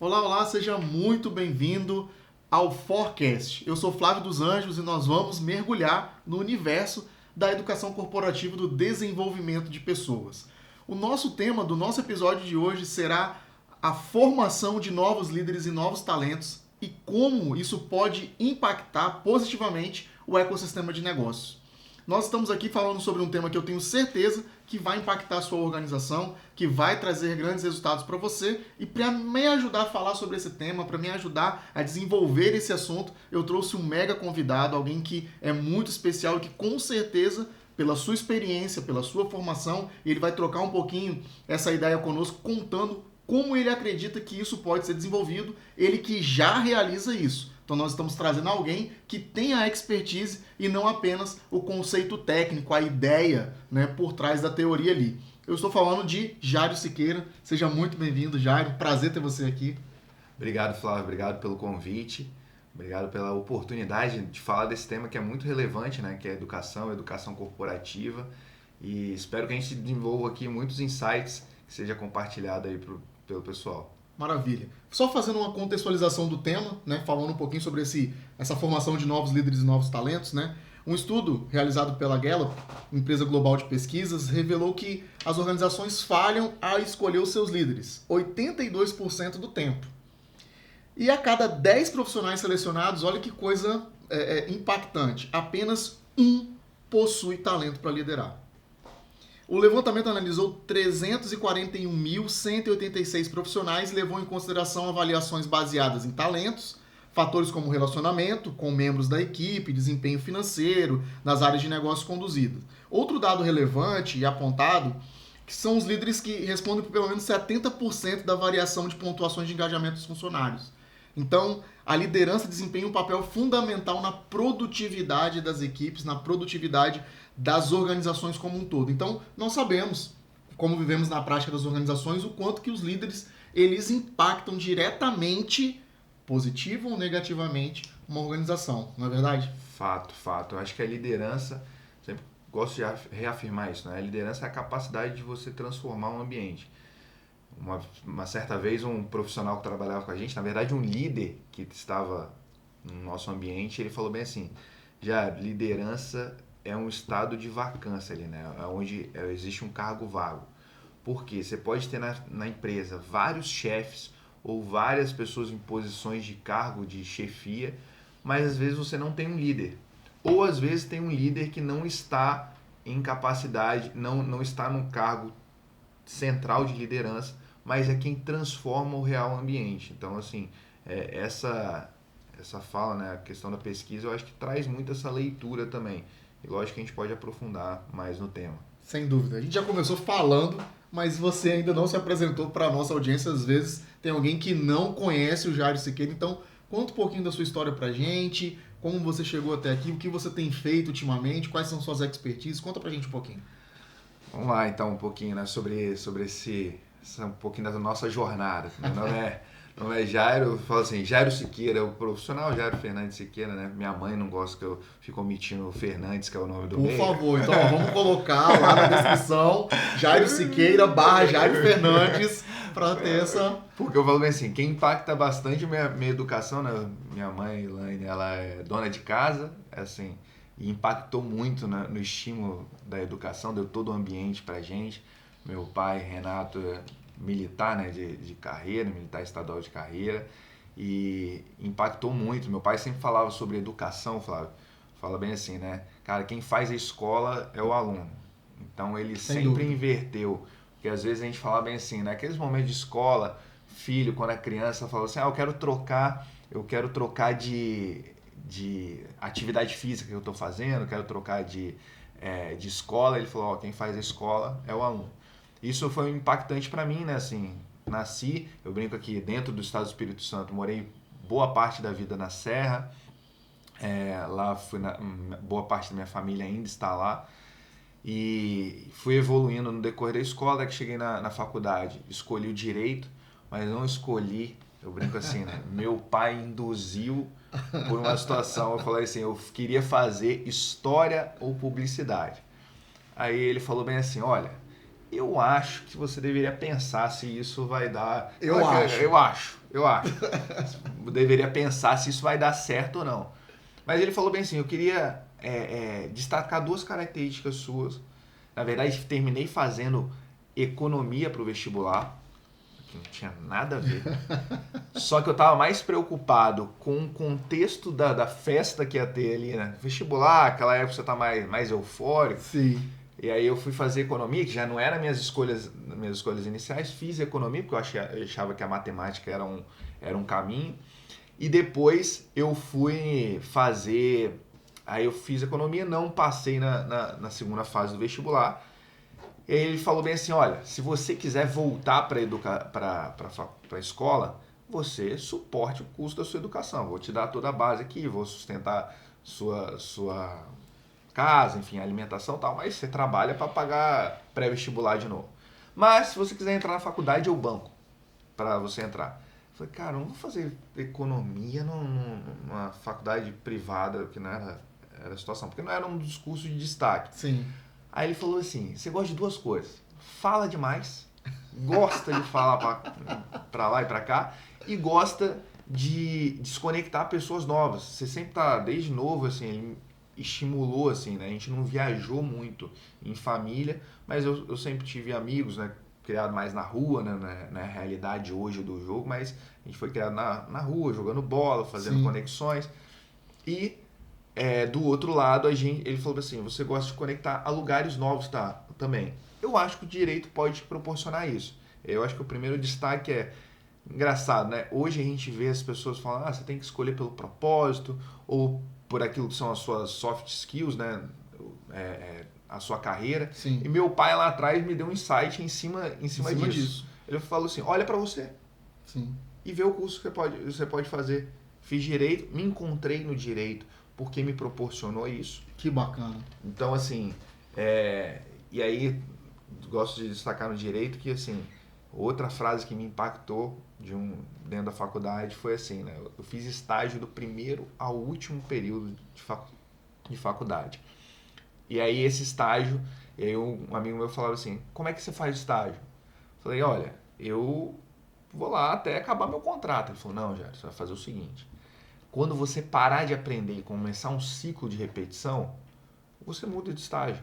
Olá, olá, seja muito bem-vindo ao Forecast. Eu sou Flávio dos Anjos e nós vamos mergulhar no universo da educação corporativa e do desenvolvimento de pessoas. O nosso tema do nosso episódio de hoje será a formação de novos líderes e novos talentos e como isso pode impactar positivamente o ecossistema de negócios. Nós estamos aqui falando sobre um tema que eu tenho certeza que vai impactar a sua organização, que vai trazer grandes resultados para você. E para me ajudar a falar sobre esse tema, para me ajudar a desenvolver esse assunto, eu trouxe um mega convidado, alguém que é muito especial e que com certeza, pela sua experiência, pela sua formação, ele vai trocar um pouquinho essa ideia conosco, contando como ele acredita que isso pode ser desenvolvido, ele que já realiza isso. Então nós estamos trazendo alguém que tem a expertise e não apenas o conceito técnico, a ideia, né, por trás da teoria ali. Eu estou falando de Jairo Siqueira. Seja muito bem-vindo, Jairo. Prazer ter você aqui. Obrigado, Flávio. Obrigado pelo convite. Obrigado pela oportunidade de falar desse tema que é muito relevante, né, que é educação corporativa. E espero que a gente desenvolva aqui muitos insights que seja compartilhado aí pelo pessoal. Maravilha. Só fazendo uma contextualização do tema, né, falando um pouquinho sobre essa formação de novos líderes e novos talentos, né? Um estudo realizado pela Gallup, empresa global de pesquisas, revelou que as organizações falham a escolher os seus líderes 82% do tempo. E a cada 10 profissionais selecionados, olha que coisa impactante, apenas um possui talento para liderar. O levantamento analisou 341.186 profissionais e levou em consideração avaliações baseadas em talentos, fatores como relacionamento com membros da equipe, desempenho financeiro, nas áreas de negócio conduzidas. Outro dado relevante e apontado que são os líderes que respondem por pelo menos 70% da variação de pontuações de engajamento dos funcionários. Então, a liderança desempenha um papel fundamental na produtividade das equipes, na produtividade das organizações como um todo. Então, nós sabemos, como vivemos na prática das organizações, o quanto que os líderes eles impactam diretamente, positivo ou negativamente, uma organização, não é verdade? Fato. Eu acho que a liderança, sempre gosto de reafirmar isso, né? A liderança é a capacidade de você transformar um ambiente. Uma certa vez, um profissional que trabalhava com a gente, na verdade um líder que estava no nosso ambiente, ele falou bem assim, já liderança é um estado de vacância ali, né? Onde existe um cargo vago. Por quê? Você pode ter na empresa vários chefes ou várias pessoas em posições de cargo, de chefia, mas às vezes você não tem um líder. Ou às vezes tem um líder que não está em capacidade, não está num cargo central de liderança, mas é quem transforma o real ambiente. Então, assim, essa fala, né, a questão da pesquisa, eu acho que traz muito essa leitura também. E lógico que a gente pode aprofundar mais no tema. Sem dúvida. A gente já começou falando, mas você ainda não se apresentou para a nossa audiência. Às vezes tem alguém que não conhece o Jairo Siqueira. Então, conta um pouquinho da sua história para a gente, como você chegou até aqui, o que você tem feito ultimamente, quais são suas expertises. Conta para a gente um pouquinho. Vamos lá, então, um pouquinho, né, sobre um pouquinho da nossa jornada. Meu nome é Jairo, eu falo assim, Jairo Siqueira, o profissional Jairo Fernandes Siqueira, né? Minha mãe não gosta que eu fique omitindo o Fernandes, que é o nome do meio. Por favor, então vamos colocar lá na descrição Jairo Siqueira / Jairo Fernandes para ter essa... Porque eu falo bem assim, quem impacta bastante minha educação, né? Minha mãe, Elaine, ela é dona de casa, assim, e impactou muito no estímulo da educação, deu todo o ambiente pra gente. Meu pai, Renato, militar, né, de carreira, militar estadual de carreira, e impactou muito. Meu pai sempre falava sobre educação, Flávio, fala bem assim, né, cara, quem faz a escola é o aluno. Então ele sempre inverteu, porque às vezes a gente fala bem assim, naqueles momentos de escola, filho, quando é criança, fala assim, eu quero trocar de atividade física que eu estou fazendo, quero trocar de escola. Ele falou, quem faz a escola é o aluno. Isso foi impactante para mim, né? Assim, nasci, eu brinco aqui, dentro do estado do Espírito Santo, morei boa parte da vida na Serra, lá boa parte da minha família ainda está lá, e fui evoluindo no decorrer da escola, que cheguei na faculdade, escolhi o direito, mas não escolhi, eu brinco assim, né? Meu pai induziu por uma situação, eu falei assim, eu queria fazer história ou publicidade. Aí ele falou bem assim, olha, eu acho que você deveria pensar se isso vai dar... Eu acho. eu acho. Eu deveria pensar se isso vai dar certo ou não. Mas ele falou bem assim, eu queria destacar 2 características suas. Na verdade, terminei fazendo economia para o vestibular, que não tinha nada a ver. Só que eu estava mais preocupado com o contexto da festa que ia ter ali, né? Vestibular, aquela época você tá mais eufórico. Sim. E aí eu fui fazer economia, que já não era minhas escolhas iniciais, fiz economia, porque eu achava que a matemática era um caminho. E depois eu fui fazer... Aí eu fiz economia, não passei na segunda fase do vestibular. E aí ele falou bem assim, olha, se você quiser voltar para a escola, você suporte o custo da sua educação. Vou te dar toda a base aqui, vou sustentar sua casa, enfim, alimentação e tal, mas você trabalha para pagar pré-vestibular de novo. Mas se você quiser entrar na faculdade, eu banco para você entrar. Eu falei, cara, eu não vou fazer economia numa faculdade privada, que não era a situação, porque não era um dos cursos de destaque. Sim. Aí ele falou assim, você gosta de 2 coisas, fala demais, gosta de falar pra lá e pra cá, e gosta de desconectar pessoas novas. Você sempre tá, desde novo, assim, ele estimulou, assim, né? A gente não viajou muito em família, mas eu sempre tive amigos, né? Criado mais na rua, né? Na realidade hoje do jogo, mas a gente foi criado na rua, jogando bola, fazendo Sim. conexões. E do outro lado, ele falou assim, você gosta de conectar a lugares novos, tá? Também. Eu acho que o direito pode te proporcionar isso. Eu acho que o primeiro destaque é engraçado, né? Hoje a gente vê as pessoas falando, você tem que escolher pelo propósito ou por aquilo que são as suas soft skills, né? A sua carreira. Sim. E meu pai lá atrás me deu um insight em cima disso. Ele falou assim, olha pra você. Sim. E vê o curso que você pode fazer. Fiz direito, me encontrei no direito, porque me proporcionou isso. Que bacana. Então, assim, e aí, gosto de destacar no direito que, assim, outra frase que me impactou dentro da faculdade foi assim, né? Eu fiz estágio do primeiro ao último período de faculdade. E aí, esse estágio, um amigo meu falava assim, como é que você faz estágio? Eu falei, olha, eu vou lá até acabar meu contrato. Ele falou, não, Jair, você vai fazer o seguinte... Quando você parar de aprender e começar um ciclo de repetição, você muda de estágio.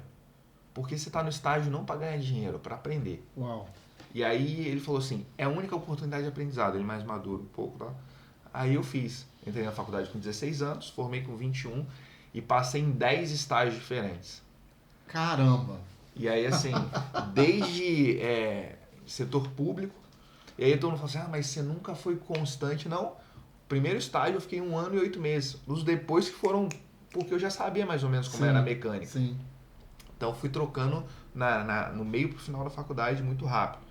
Porque você está no estágio não para ganhar dinheiro, para aprender. Uau. E aí ele falou assim, é a única oportunidade de aprendizado, ele mais maduro um pouco, tá? Aí eu fiz, entrei na faculdade com 16 anos, formei com 21 e passei em 10 estágios diferentes. Caramba. E aí assim, desde setor público, e aí todo mundo fala assim, mas você nunca foi constante, não? Primeiro estágio eu fiquei 1 ano e 8 meses. Os depois que foram... Porque eu já sabia mais ou menos como era a mecânica. Sim. Então fui trocando no meio pro final da faculdade muito rápido.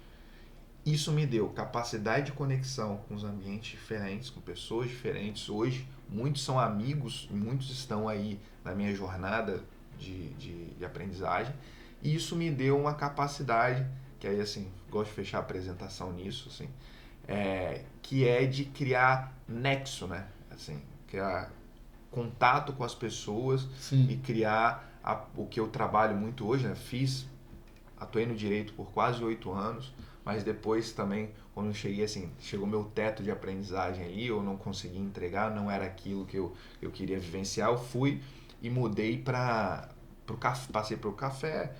Isso me deu capacidade de conexão com os ambientes diferentes, com pessoas diferentes. Hoje, muitos são amigos, muitos estão aí na minha jornada de aprendizagem. E isso me deu uma capacidade, que aí assim, gosto de fechar a apresentação nisso, assim, que é de criar nexo, né? Assim, criar contato com as pessoas. Sim. E criar o que eu trabalho muito hoje, né? Atuei no direito por quase 8 anos, mas depois também, quando eu cheguei assim, chegou meu teto de aprendizagem ali, eu não consegui entregar, não era aquilo que eu queria vivenciar, eu fui e mudei passei para o café.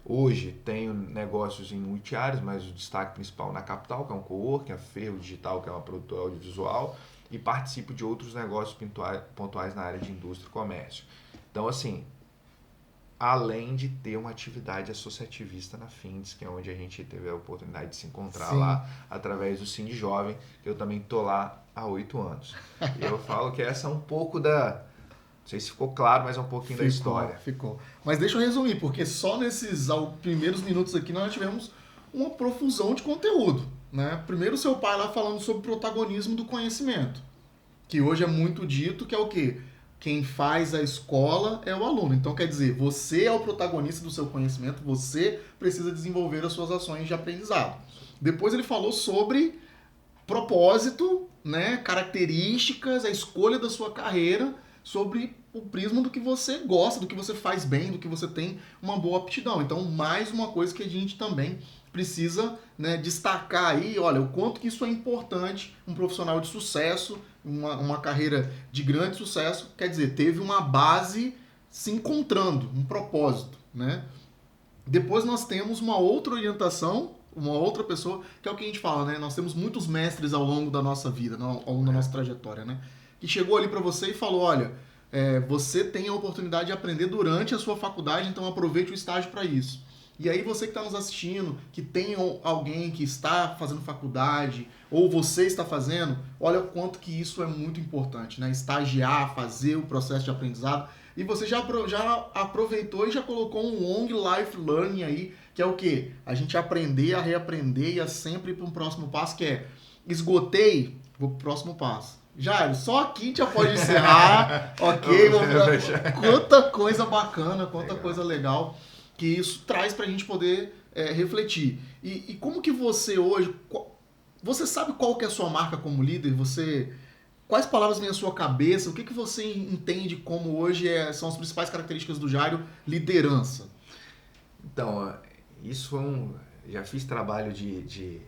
Hoje tenho negócios em multiáreas, mas o destaque principal na capital, que é um coworking, a Ferro Digital, que é uma produtora audiovisual, e participo de outros negócios pontuais na área de indústria e comércio. Então, assim, além de ter uma atividade associativista na Findes, que é onde a gente teve a oportunidade de se encontrar lá, através do Cine Jovem, que eu também estou lá há 8 anos. E eu falo que essa é um pouco não sei se ficou claro, mas é um pouquinho da história. Ficou. Mas deixa eu resumir, porque só nesses primeiros minutos aqui nós tivemos uma profusão de conteúdo, né? Primeiro, seu pai lá falando sobre o protagonismo do conhecimento, que hoje é muito dito que é o quê? Quem faz a escola é o aluno. Então, quer dizer, você é o protagonista do seu conhecimento, você precisa desenvolver as suas ações de aprendizado. Depois ele falou sobre propósito, né? Características, a escolha da sua carreira, sobre o prisma do que você gosta, do que você faz bem, do que você tem uma boa aptidão. Então, mais uma coisa que a gente também precisa, né, destacar aí, olha, o quanto que isso é importante, um profissional de sucesso, uma carreira de grande sucesso, quer dizer, teve uma base se encontrando, um propósito, né? Depois nós temos uma outra orientação, uma outra pessoa, que é o que a gente fala, né? Nós temos muitos mestres ao longo da nossa vida, ao longo da nossa trajetória, né? Que chegou ali para você e falou, olha, você tem a oportunidade de aprender durante a sua faculdade, então aproveite o estágio para isso. E aí você que está nos assistindo, que tem alguém que está fazendo faculdade, ou você está fazendo, olha o quanto que isso é muito importante, né? Estagiar, fazer o processo de aprendizado. E você já aproveitou e já colocou um long life learning aí, que é o quê? A gente aprender a reaprender e a sempre ir para um próximo passo, que é esgotei, vou para o próximo passo. Jairo, só aqui já pode encerrar, ok? Quanta coisa bacana, quanta coisa legal que isso traz para a gente poder refletir. E como que você hoje... Você sabe qual que é a sua marca como líder? Quais palavras vêm à sua cabeça? O que você entende como hoje são as principais características do Jairo? Liderança. Então, isso foi já fiz trabalho de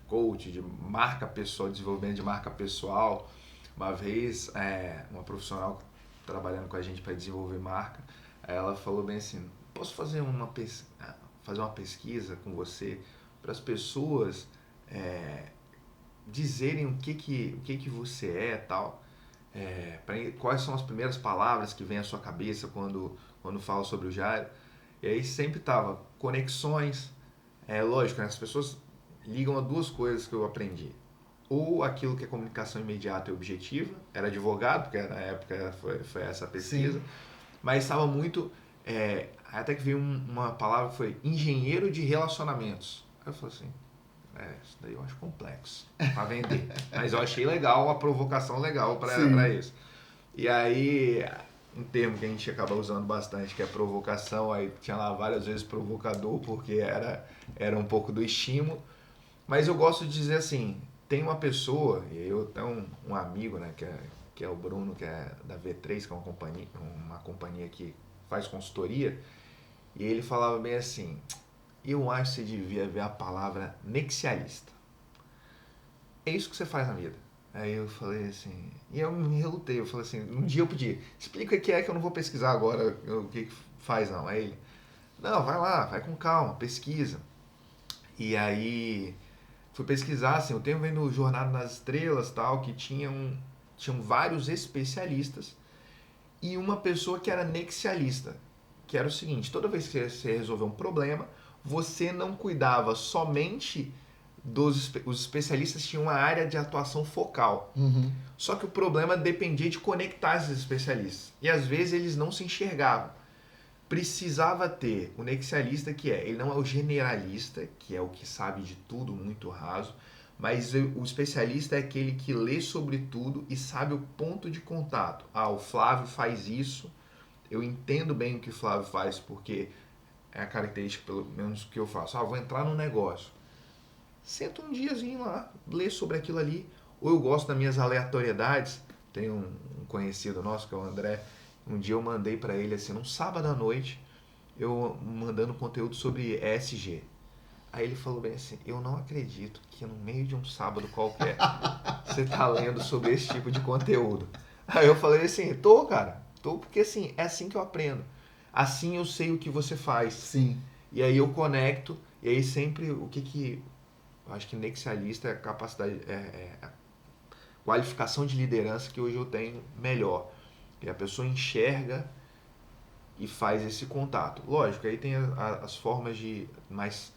coach, de marca pessoal, desenvolvimento de marca pessoal. Uma vez, uma profissional trabalhando com a gente para desenvolver marca, ela falou bem assim, posso fazer uma pesquisa com você para as pessoas dizerem o que você é e tal, quais são as primeiras palavras que vêm à sua cabeça quando fala sobre o Jairo. E aí sempre tava conexões, lógico, né, as pessoas ligam a duas coisas que eu aprendi. Ou aquilo que é comunicação imediata e objetiva, era advogado, porque na época foi essa a pesquisa, sim, mas estava muito, até que veio uma palavra que foi engenheiro de relacionamentos. Aí eu falei assim, isso daí eu acho complexo para vender, mas eu achei legal, a provocação legal para isso. E aí, um termo que a gente acaba usando bastante, que é provocação, aí tinha lá várias vezes provocador, porque era um pouco do estímulo, mas eu gosto de dizer assim, tem uma pessoa, e eu tenho um amigo, né, que é o Bruno, que é da V3, que é uma companhia que faz consultoria, e ele falava bem assim, eu acho que você devia ver a palavra nexialista. É isso que você faz na vida. Aí eu falei assim, e eu me relutei, eu falei assim, um dia eu pedi, explica o que é que eu não vou pesquisar agora, o que faz não. Aí ele, não, vai lá, vai com calma, pesquisa. E aí fui pesquisar, assim, o termo vem do Jornada nas Estrelas, tal, que tinham vários especialistas e uma pessoa que era nexialista, que era o seguinte, toda vez que você resolveu um problema, você não cuidava somente os especialistas, tinham uma área de atuação focal. Uhum. Só que o problema dependia de conectar esses especialistas. E às vezes eles não se enxergavam. Precisava ter o nexialista, ele não é o generalista, que é o que sabe de tudo, muito raso, mas o especialista é aquele que lê sobre tudo e sabe o ponto de contato. O Flávio faz isso, eu entendo bem o que o Flávio faz, porque é a característica, pelo menos, que eu faço. Vou entrar no negócio. Senta um diazinho lá, lê sobre aquilo ali. Ou eu gosto das minhas aleatoriedades. Tem um conhecido nosso, que é o André. Um dia eu mandei para ele, assim, num sábado à noite, eu mandando conteúdo sobre ESG. Aí ele falou bem assim, eu não acredito que no meio de um sábado qualquer você tá lendo sobre esse tipo de conteúdo. Aí eu falei assim, tô, cara. Tô, porque assim, é assim que eu aprendo. Assim eu sei o que você faz. Sim. E aí eu conecto, e aí sempre eu acho que nexialista é a capacidade, a qualificação de liderança que hoje eu tenho melhor. E a pessoa enxerga e faz esse contato. Lógico, aí tem as formas de mais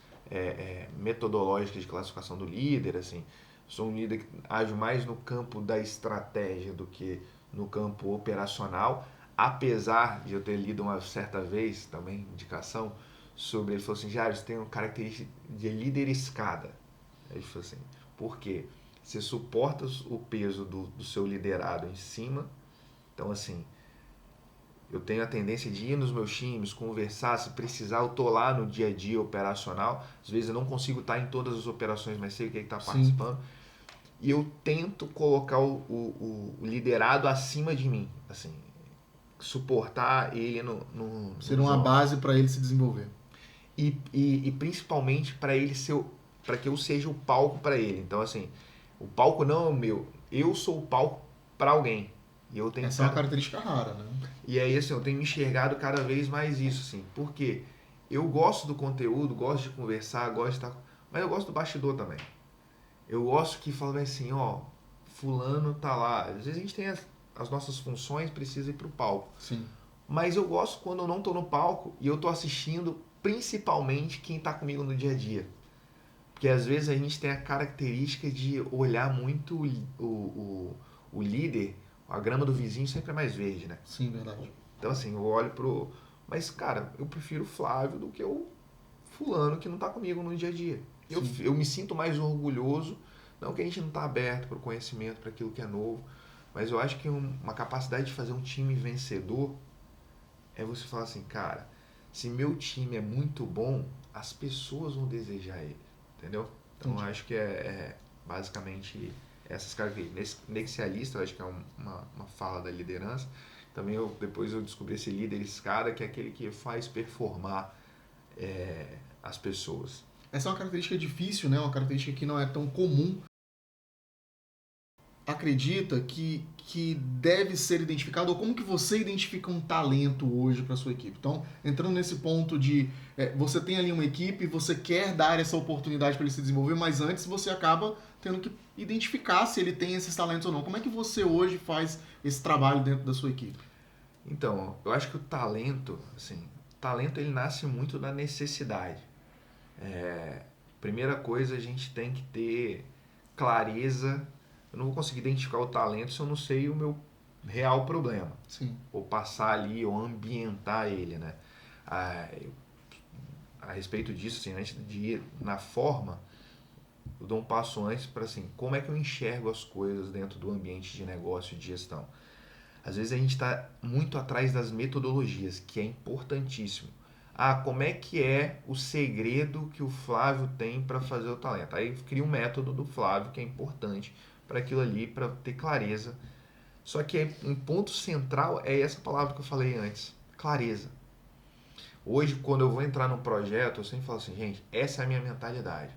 metodológicas de classificação do líder, assim. Sou um líder que age mais no campo da estratégia do que no campo operacional, apesar de eu ter lido uma certa vez, também indicação, sobre, ele falou assim, Jairo, você tem uma característica de líder escada. Aí ele falou assim, por quê? Você suporta o peso do seu liderado em cima. Então, assim, eu tenho a tendência de ir nos meus times, conversar, se precisar, eu tô lá no dia a dia operacional. Às vezes eu não consigo estar em todas as operações, mas sei o que está participando. E eu tento colocar o liderado acima de mim, assim, suportar ele no ser uma base para ele se desenvolver. e principalmente para que eu seja o palco para ele. Então, assim, o palco não é o meu, eu sou o palco para alguém. E eu tenho Essa é uma característica rara, né? E aí, assim, eu tenho enxergado cada vez mais isso, assim, porque eu gosto do conteúdo, gosto de conversar, gosto de estar, mas eu gosto do bastidor também. Eu gosto que fala assim, ó, fulano tá lá. Às vezes a gente tem as nossas funções, precisa ir pro palco. Sim. Mas eu gosto quando eu não tô no palco e eu tô assistindo principalmente quem tá comigo no dia a dia. Porque às vezes a gente tem a característica de olhar muito o líder, a grama do vizinho sempre é mais verde, né? Sim, verdade. Então assim, eu olho pro... Mas, cara, eu prefiro o Flávio do que o fulano que não tá comigo no dia a dia. Eu me sinto mais orgulhoso, não que a gente não tá aberto para o conhecimento, para aquilo que é novo, mas eu acho que uma capacidade de fazer um time vencedor é você falar assim, cara, se meu time é muito bom, as pessoas vão desejar ele, entendeu? Então eu acho que é basicamente essas características. Nexialista, eu acho que é uma fala da liderança. Também depois eu descobri esse líder, esse cara, que é aquele que faz performar as pessoas. Essa é uma característica difícil, né? Uma característica que não é tão comum. Acredita que deve ser identificado, ou como que você identifica um talento hoje para sua equipe? Então, entrando nesse ponto de você tem ali uma equipe, você quer dar essa oportunidade para ele se desenvolver, mas antes você acaba tendo que identificar se ele tem esses talentos ou não. Como é que você hoje faz esse trabalho dentro da sua equipe? Então, eu acho que o talento ele nasce muito da necessidade. Primeira coisa, a gente tem que ter clareza. Eu não vou conseguir identificar o talento se eu não sei o meu real problema. Sim. Ou passar ali, ou ambientar ele, né? A respeito disso, assim, antes de ir na forma, eu dou um passo antes para assim, como é que eu enxergo as coisas dentro do ambiente de negócio e de gestão. Às vezes a gente está muito atrás das metodologias, que é importantíssimo. Como é que é o segredo que o Flávio tem para fazer o talento? Aí cria um método do Flávio que é importante para aquilo ali, para ter clareza. Só que um ponto central é essa palavra que eu falei antes, clareza. Hoje, quando eu vou entrar num projeto, eu sempre falo assim, gente, essa é a minha mentalidade.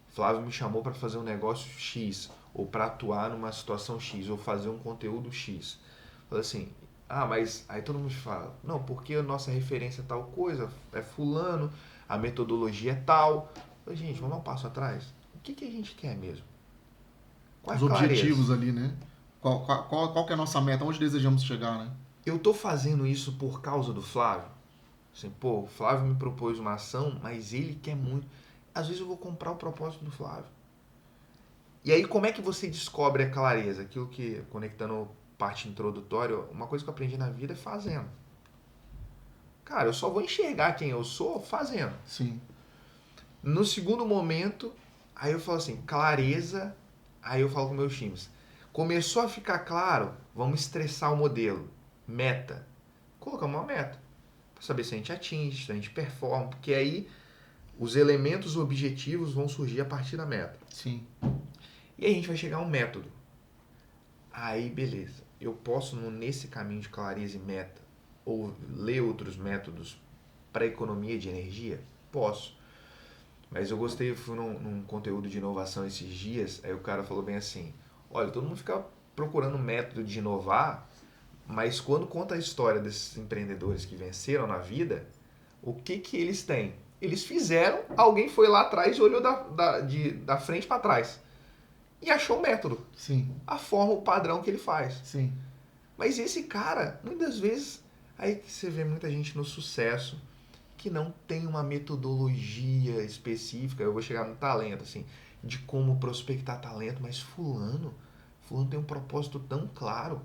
Flávio me chamou para fazer um negócio X, ou para atuar numa situação X, ou fazer um conteúdo X. Fala assim, mas aí todo mundo fala, não, porque a nossa referência é tal coisa, é fulano, a metodologia é tal. Fala, gente, vamos dar um passo atrás. O que a gente quer mesmo? Qual é Os a clareza? objetivos ali, né? Qual que é a nossa meta? Onde desejamos chegar, né? Eu tô fazendo isso por causa do Flávio? Assim, o Flávio me propôs uma ação, mas ele quer muito. Às vezes eu vou comprar o propósito do Flávio. E aí, como é que você descobre a clareza? Aquilo que, conectando parte introdutória, uma coisa que eu aprendi na vida é fazendo. Cara, eu só vou enxergar quem eu sou fazendo. Sim. No segundo momento, aí eu falo assim, clareza, aí eu falo com meus times. Começou a ficar claro, vamos estressar o modelo. Meta. Colocamos uma meta. Para saber se a gente atinge, se a gente performa, porque aí os elementos objetivos vão surgir a partir da meta. Sim. E aí a gente vai chegar a um método. Aí, beleza. Eu posso, nesse caminho de clareza e meta, ou ler outros métodos para economia de energia? Posso. Mas eu gostei, fui num conteúdo de inovação esses dias, aí o cara falou bem assim, olha, todo mundo fica procurando método de inovar, mas quando conta a história desses empreendedores que venceram na vida, o que eles têm? Eles fizeram, alguém foi lá atrás e olhou da frente para trás. E achou o método. Sim. A forma, o padrão que ele faz. Sim. Mas esse cara, muitas vezes, aí que você vê muita gente no sucesso que não tem uma metodologia específica, eu vou chegar no talento, assim, de como prospectar talento, mas fulano tem um propósito tão claro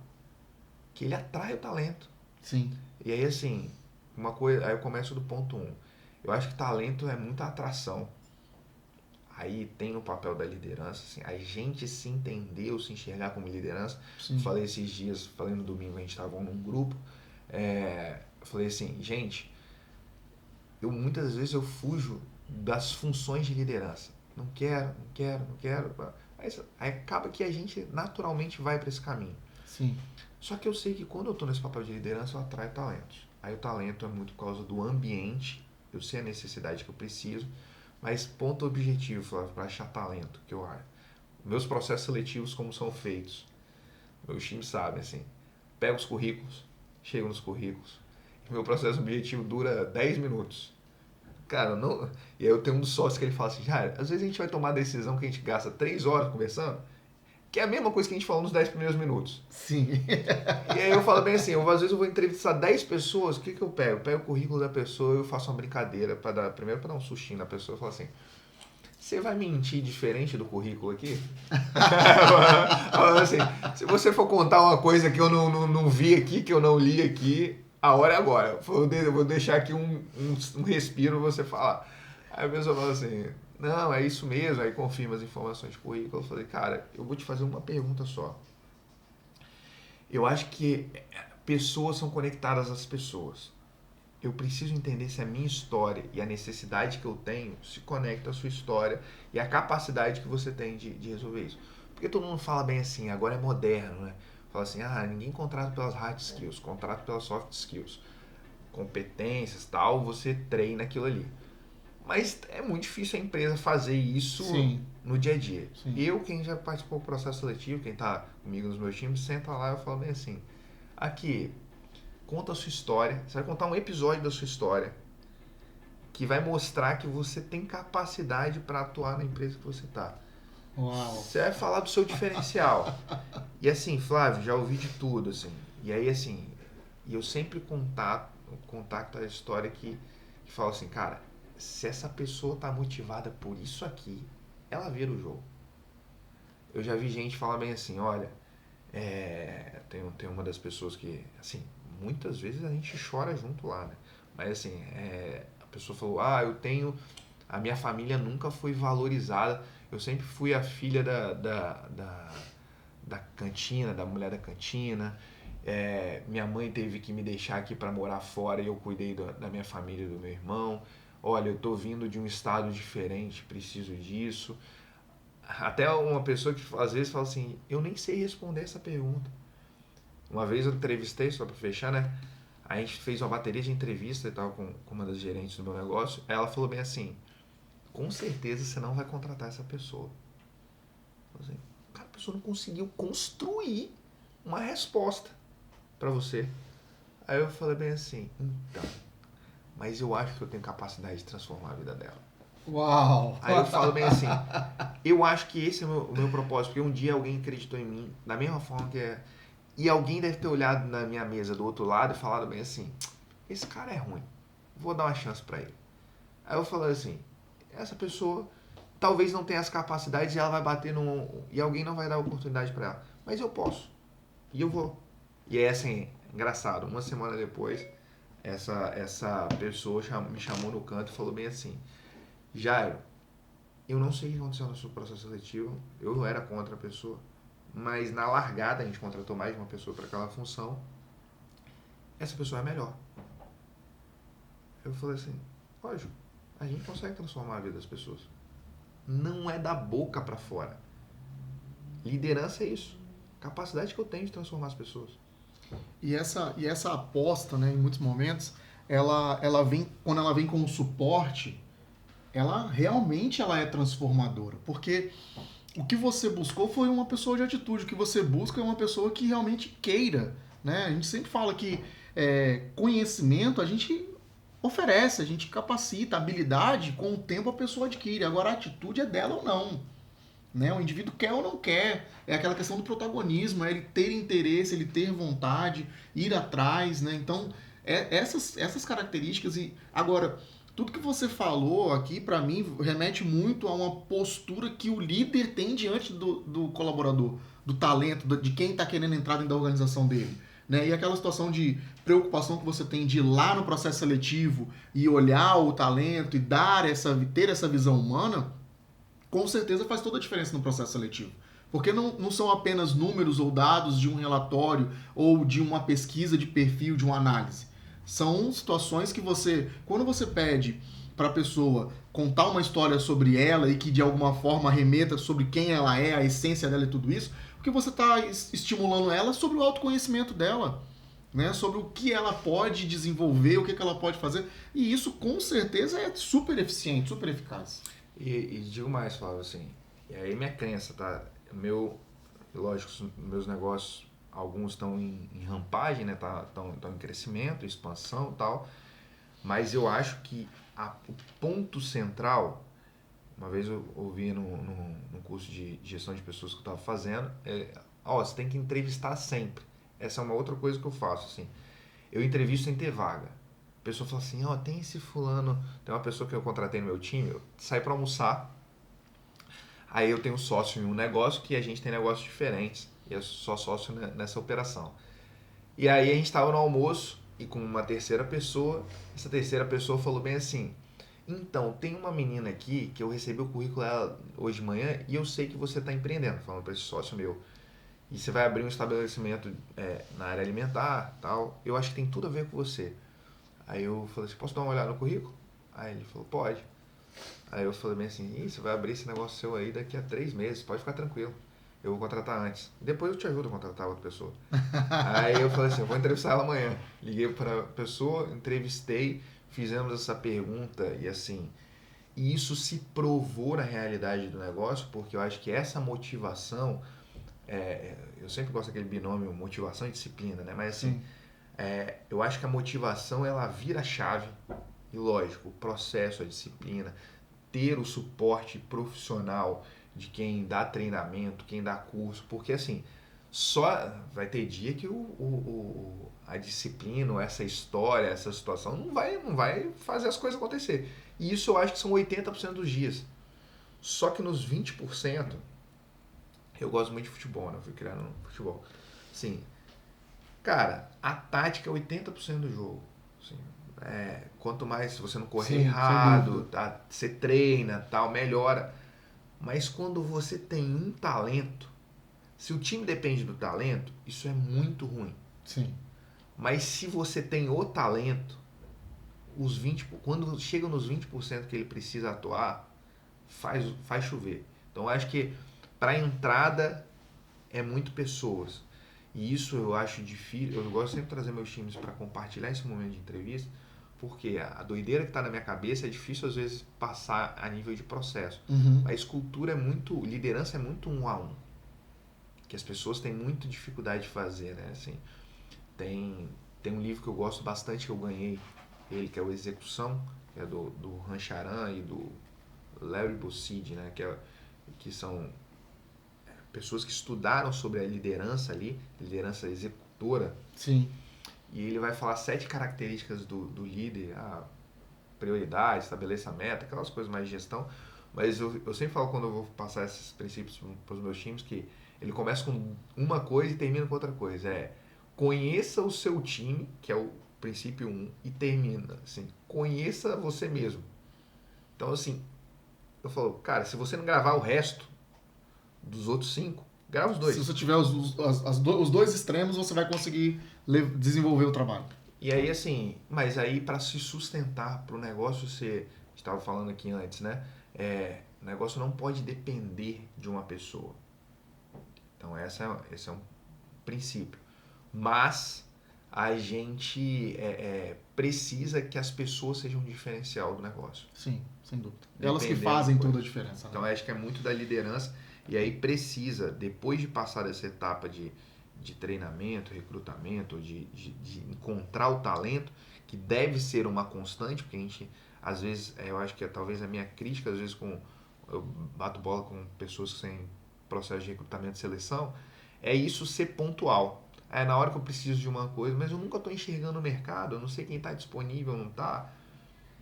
que ele atrai o talento. Sim. E aí, assim, uma coisa, aí eu começo do ponto 1. Eu acho que talento é muita atração. Aí tem o papel da liderança, assim, a gente se entender ou se enxergar como liderança. Sim. Falei esses dias, falei no domingo, a gente estava num grupo, falei assim, gente, muitas vezes eu fujo das funções de liderança. Não quero. Aí acaba que a gente naturalmente vai para esse caminho. Sim. Só que eu sei que quando eu estou nesse papel de liderança, eu atraio talentos. Aí o talento é muito por causa do ambiente Eu sei a necessidade que eu preciso, mas ponto objetivo, Flávio, para achar talento, que eu acho. Meus processos seletivos, como são feitos, meus times sabem, assim, pego os currículos, chego nos currículos, e meu processo objetivo dura 10 minutos. Cara, não... E aí eu tenho um dos sócios que ele fala assim, Jair, às vezes a gente vai tomar a decisão que a gente gasta 3 horas conversando, que é a mesma coisa que a gente falou nos 10 primeiros minutos. Sim. E aí eu falo bem assim, às vezes eu vou entrevistar 10 pessoas, o que eu pego? Eu pego o currículo da pessoa e eu faço uma brincadeira, primeiro para dar um sustinho na pessoa, eu falo assim, você vai mentir diferente do currículo aqui? Assim, se você for contar uma coisa que eu não vi aqui, que eu não li aqui, a hora é agora. Eu vou deixar aqui um respiro você falar. Aí a pessoa fala assim, não, é isso mesmo, aí confirma as informações de currículo. Eu falei, cara, eu vou te fazer uma pergunta só. Eu acho que pessoas são conectadas às pessoas. Eu preciso entender se a minha história e a necessidade que eu tenho se conecta à sua história e à capacidade que você tem de resolver isso. Porque todo mundo fala bem assim, agora é moderno, né? Fala assim, ninguém contrata pelas hard skills, contrata pelas soft skills. Competências, tal, você treina aquilo ali. Mas é muito difícil a empresa fazer isso Sim. no dia a dia. Sim. Eu, quem já participou do processo seletivo, quem está comigo nos meus times, senta lá e eu falo bem assim, aqui, conta a sua história, você vai contar um episódio da sua história que vai mostrar que você tem capacidade para atuar na empresa que você está. Uau. Você vai falar do seu diferencial. E assim, Flávio, já ouvi de tudo, assim. E aí, assim, eu sempre contacto a história que fala assim, cara, se essa pessoa tá motivada por isso aqui, ela vira o jogo. Eu já vi gente falar bem assim, olha, tem uma das pessoas que, assim, muitas vezes a gente chora junto lá, né? Mas assim, a pessoa falou, a minha família nunca foi valorizada, eu sempre fui a filha da cantina, da mulher da cantina, minha mãe teve que me deixar aqui para morar fora e eu cuidei da minha família e do meu irmão, olha, eu tô vindo de um estado diferente, preciso disso. Até uma pessoa que às vezes fala assim, eu nem sei responder essa pergunta. Uma vez eu entrevistei, só para fechar, né? A gente fez uma bateria de entrevista e tal com uma das gerentes do meu negócio. Aí ela falou bem assim, com certeza você não vai contratar essa pessoa. Assim, cara, a pessoa não conseguiu construir uma resposta para você. Aí eu falei bem assim, então, mas eu acho que eu tenho capacidade de transformar a vida dela. Uau! Aí eu falo bem assim, eu acho que esse é o meu propósito, porque um dia alguém acreditou em mim, da mesma forma que e alguém deve ter olhado na minha mesa do outro lado e falado bem assim, esse cara é ruim, vou dar uma chance pra ele. Aí eu falei assim, essa pessoa talvez não tenha as capacidades e ela vai bater e alguém não vai dar oportunidade pra ela, mas eu posso, e eu vou. E é assim, engraçado, uma semana depois, essa pessoa me chamou no canto e falou bem assim, Jairo, eu não sei o que aconteceu no seu processo seletivo, eu era contra a pessoa, mas na largada a gente contratou mais de uma pessoa para aquela função, essa pessoa é melhor. Eu falei assim, lógico, a gente consegue transformar a vida das pessoas. Não é da boca para fora. Liderança é isso. Capacidade que eu tenho de transformar as pessoas. E essa aposta, né, em muitos momentos, ela vem, quando ela vem com o suporte, ela realmente é transformadora, porque o que você buscou foi uma pessoa de atitude, o que você busca é uma pessoa que realmente queira, né? A gente sempre fala que conhecimento a gente oferece, a gente capacita, habilidade com o tempo a pessoa adquire, agora a atitude é dela ou não, né? O indivíduo quer ou não quer, é aquela questão do protagonismo, é ele ter interesse, ele ter vontade, ir atrás, né? Então, essas características. E agora, tudo que você falou aqui, para mim, remete muito a uma postura que o líder tem diante do colaborador, do talento, de quem está querendo entrar dentro da organização dele. Né? E aquela situação de preocupação que você tem de ir lá no processo seletivo e olhar o talento e ter essa visão humana, com certeza faz toda a diferença no processo seletivo. Porque não são apenas números ou dados de um relatório ou de uma pesquisa de perfil, de uma análise. São situações que quando você pede para a pessoa contar uma história sobre ela e que de alguma forma remeta sobre quem ela é, a essência dela e tudo isso, porque você está estimulando ela sobre o autoconhecimento dela. né? Sobre o que ela pode desenvolver, o que ela pode fazer. E isso, com certeza, é super eficiente, super eficaz. E digo mais, Flávio, assim, e aí minha crença, tá? Lógico, meus negócios, alguns estão em rampagem, né? Estão em crescimento, expansão e tal, mas eu acho que o ponto central, uma vez eu ouvi no curso de gestão de pessoas que eu estava fazendo, você tem que entrevistar sempre. Essa é uma outra coisa que eu faço, assim. Eu entrevisto sem ter vaga. A pessoa fala assim, tem esse fulano, tem uma pessoa que eu contratei no meu time, eu saio para almoçar, aí eu tenho sócio em um negócio que a gente tem negócios diferentes, e eu sou sócio nessa operação. E aí a gente estava no almoço e com uma terceira pessoa, essa terceira pessoa falou bem assim, então, tem uma menina aqui que eu recebi o currículo dela hoje de manhã e eu sei que você está empreendendo, falando para esse sócio meu. E você vai abrir um estabelecimento na área alimentar, tal. Eu acho que tem tudo a ver com você. Aí eu falei assim, posso dar uma olhada no currículo? Aí ele falou, pode. Aí eu falei bem assim, você vai abrir esse negócio seu aí daqui a 3 meses, pode ficar tranquilo. Eu vou contratar antes. Depois eu te ajudo a contratar outra pessoa. Aí eu falei assim, eu vou entrevistar ela amanhã. Liguei para a pessoa, entrevistei, fizemos essa pergunta e assim... E isso se provou na realidade do negócio, porque eu acho que essa motivação... eu sempre gosto daquele binômio motivação e disciplina, né? Mas assim, eu acho que a motivação ela vira a chave. E lógico, o processo, a disciplina, ter o suporte profissional de quem dá treinamento, quem dá curso, porque assim, só vai ter dia que a disciplina, essa história, essa situação não vai fazer as coisas acontecer. E isso eu acho que são 80% dos dias. Só que nos 20%, eu gosto muito de futebol, né? Eu fui criado no futebol. Assim, cara, a tática é 80% do jogo. Assim, quanto mais se você não correr errado, tá, você treina, tal, melhora. Mas quando você tem um talento, se o time depende do talento, isso é muito ruim. Sim. Mas se você tem o talento, quando chega nos 20% que ele precisa atuar, faz chover. Então eu acho que para a entrada é muito pessoas. E isso eu acho difícil. Eu gosto sempre de trazer meus times para compartilhar esse momento de entrevista, porque a doideira que está na minha cabeça é difícil às vezes passar a nível de processo. Uhum. Mas liderança é muito 1 a 1. Que as pessoas têm muita dificuldade de fazer, né? Assim, tem um livro que eu gosto bastante, que eu ganhei ele, que é o Execução, que é do Rancharan e do Larry Bossidy, né? Que são pessoas que estudaram sobre a liderança ali, liderança executora. Sim. E ele vai falar 7 características do líder, prioridade, estabeleça a meta, aquelas coisas mais de gestão. Mas eu sempre falo, quando eu vou passar esses princípios para os meus times, que ele começa com uma coisa e termina com outra coisa. Conheça o seu time, que é o princípio 1, e termina assim, conheça você mesmo. Então, assim, eu falo, cara, se você não gravar o resto dos outros 5, grava os 2. Se você tiver os dois extremos, você vai conseguir desenvolver o trabalho. E aí, assim, mas aí para se sustentar para o negócio ser, a gente estava falando aqui antes, né? O negócio não pode depender de uma pessoa. Então, esse é um princípio. Mas a gente precisa que as pessoas sejam um diferencial do negócio. Sim, sem dúvida. Elas que fazem toda a diferença. Né? Então, acho que é muito da liderança. E aí precisa, depois de passar dessa etapa de treinamento, recrutamento, de encontrar o talento, que deve ser uma constante, porque a gente, às vezes, eu acho que talvez a minha crítica, às vezes, eu bato bola com pessoas que têm processo de recrutamento e seleção, é isso ser pontual. Na hora que eu preciso de uma coisa, mas eu nunca estou enxergando o mercado, eu não sei quem está disponível, não está.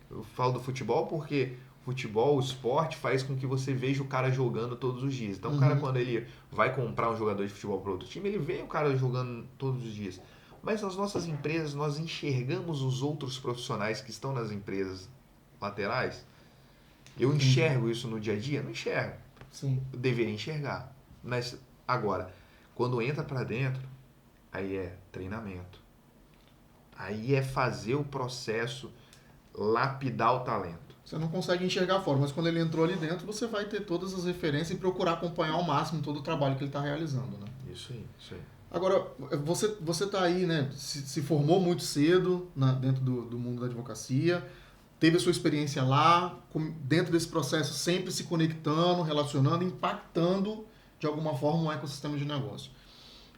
Eu falo do futebol porque futebol, o esporte, faz com que você veja o cara jogando todos os dias. Então, o cara, quando ele vai comprar um jogador de futebol para outro time, ele vê o cara jogando todos os dias. Mas nas nossas empresas, nós enxergamos os outros profissionais que estão nas empresas laterais? Eu enxergo isso no dia a dia? Não enxergo. Sim. Eu deveria enxergar. Mas, agora, quando entra para dentro, aí é treinamento. Aí é fazer o processo, lapidar o talento. Você não consegue enxergar fora, mas quando ele entrou ali dentro, você vai ter todas as referências e procurar acompanhar ao máximo todo o trabalho que ele está realizando, né? Isso aí, isso aí. Agora, você está aí, né? Se formou muito cedo dentro do mundo da advocacia, teve a sua experiência lá, dentro desse processo sempre se conectando, relacionando, impactando de alguma forma um ecossistema de negócio.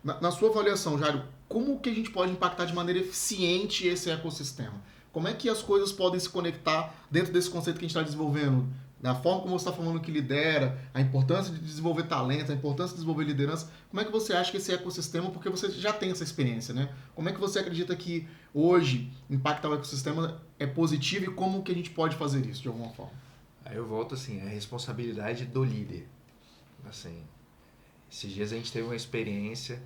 Na sua avaliação, Jário, como que a gente pode impactar de maneira eficiente esse ecossistema? Como é que as coisas podem se conectar dentro desse conceito que a gente está desenvolvendo? Da forma como você está falando que lidera, a importância de desenvolver talento, a importância de desenvolver liderança. Como é que você acha que esse ecossistema, porque você já tem essa experiência, né? Como é que você acredita que hoje impactar o ecossistema é positivo e como que a gente pode fazer isso de alguma forma? Aí eu volto assim, a responsabilidade do líder. Assim, esses dias a gente teve uma experiência,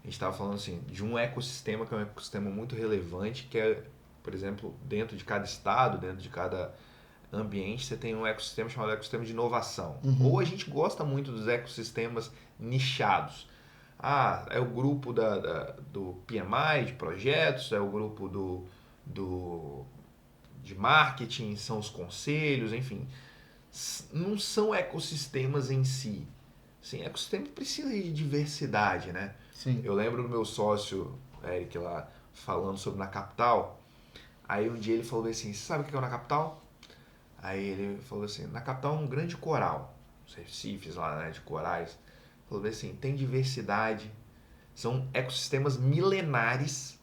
a gente estava falando assim, de um ecossistema que é um ecossistema muito relevante, que é, por exemplo, dentro de cada estado, dentro de cada ambiente, você tem um ecossistema chamado ecossistema de inovação. Uhum. Ou a gente gosta muito dos ecossistemas nichados. Ah, é o grupo do PMI, de projetos, é o grupo de marketing, são os conselhos, enfim. Não são ecossistemas em si. Sim, ecossistema precisa de diversidade, né? Sim. Eu lembro do meu sócio, Eric, lá, falando sobre Na Capital. Aí um dia ele falou assim, você sabe o que é o Na Capital? Aí ele falou assim, Na Capital é um grande coral. Os recifes lá, né, de corais. Falou assim, tem diversidade. São ecossistemas milenares,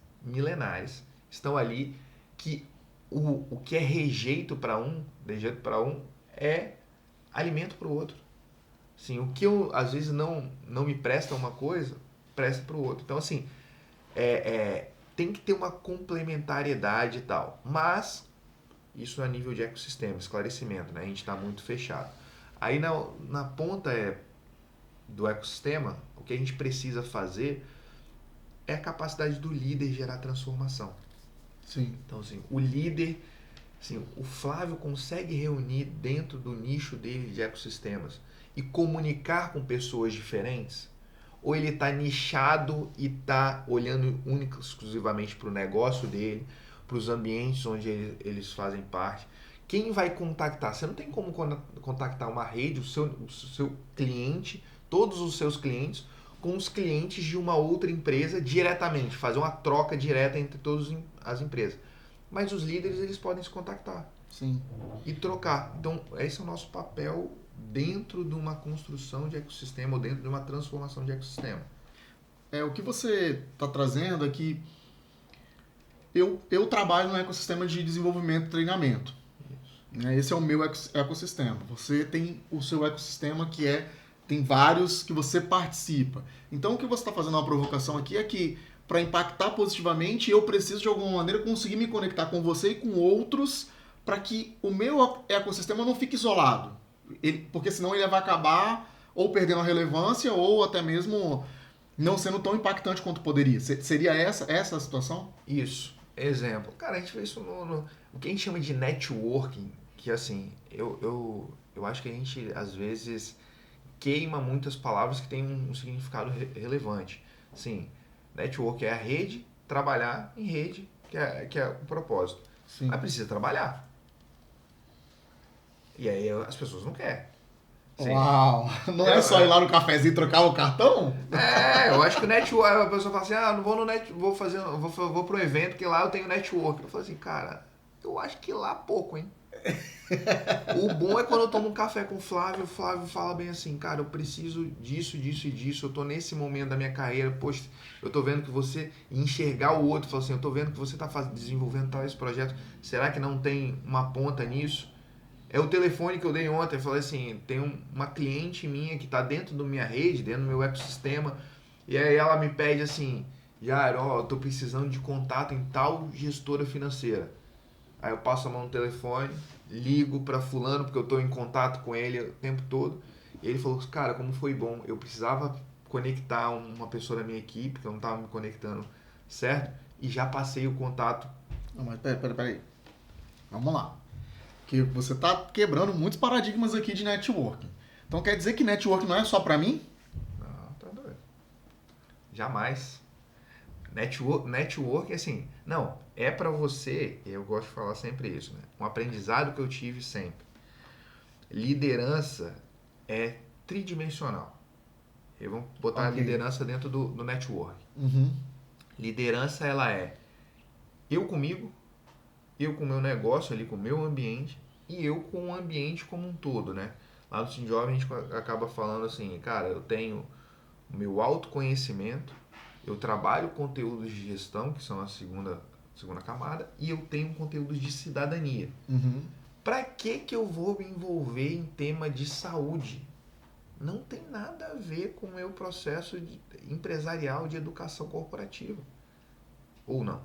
estão ali que o que é rejeito para um, é alimento para o outro. Assim, o que eu, às vezes não me presta uma coisa, presta para o outro. Então, assim, tem que ter uma complementariedade e tal. Mas, isso a nível de ecossistema, esclarecimento, né? A gente está muito fechado. Aí, na ponta do ecossistema, o que a gente precisa fazer é a capacidade do líder gerar transformação. Sim. Então, assim, o líder, assim, o Flávio consegue reunir dentro do nicho dele de ecossistemas e comunicar com pessoas diferentes? Ou ele está nichado e está olhando única exclusivamente para o negócio dele, para os ambientes onde eles fazem parte? Quem vai contactar? Você não tem como contactar uma rede, o seu cliente, todos os seus clientes, com os clientes de uma outra empresa diretamente, fazer uma troca direta entre todas as empresas. Mas os líderes, eles podem se contactar. Sim. E trocar. Então, esse é o nosso papel dentro de uma construção de ecossistema ou dentro de uma transformação de ecossistema. O que você está trazendo é que eu trabalho no ecossistema de desenvolvimento e treinamento. Isso. Esse é o meu ecossistema. Você tem o seu ecossistema tem vários que você participa. Então o que você está fazendo uma provocação aqui é que para impactar positivamente eu preciso de alguma maneira conseguir me conectar com você e com outros para que o meu ecossistema não fique isolado. Porque senão ele vai acabar ou perdendo a relevância ou até mesmo não sendo tão impactante quanto poderia. Seria essa a situação? Isso. Exemplo. Cara, a gente vê isso o que a gente chama de networking, que assim, eu acho que a gente às vezes queima muitas palavras que têm um significado relevante. Sim, network é a rede, trabalhar em rede, que é o propósito. Sim. Mas precisa trabalhar. E aí as pessoas não querem. Sim. Uau! Não é só ir lá no cafezinho e trocar o cartão? Eu acho que o network, a pessoa fala assim, não vou no vou pro evento que lá eu tenho network. Eu falo assim, cara, eu acho que lá pouco, hein? O bom é quando eu tomo um café com o Flávio fala bem assim, cara, eu preciso disso, disso e disso, eu tô nesse momento da minha carreira, poxa, eu tô vendo que você enxergar o outro, fala assim, eu tô vendo que você tá desenvolvendo tal esse projeto, será que não tem uma ponta nisso? É o telefone que eu dei ontem, eu falei assim, tem uma cliente minha que tá dentro da minha rede, dentro do meu ecossistema, e aí ela me pede assim, Jairo, eu tô precisando de contato em tal gestora financeira. Aí eu passo a mão no telefone, ligo para fulano, porque eu estou em contato com ele o tempo todo. E ele falou, cara, como foi bom. Eu precisava conectar uma pessoa da minha equipe, que eu não estava me conectando, certo? E já passei o contato. Não, mas peraí. Vamos lá. Que você está quebrando muitos paradigmas aqui de networking. Então quer dizer que networking não é só para mim? Não, tá doido. Jamais. Network, assim, não, é para você, eu gosto de falar sempre isso, né? Um aprendizado que eu tive sempre. Liderança é tridimensional. E vamos botar a liderança dentro do network. Uhum. Liderança, ela é eu comigo, eu com o meu negócio ali, com o meu ambiente, e eu com o ambiente como um todo, né? Lá no Team Jovem a gente acaba falando assim, cara, eu tenho o meu autoconhecimento, eu trabalho conteúdos de gestão, que são a segunda camada, e eu tenho conteúdos de cidadania. Uhum. Para que eu vou me envolver em tema de saúde? Não tem nada a ver com o meu processo empresarial de educação corporativa. Ou não?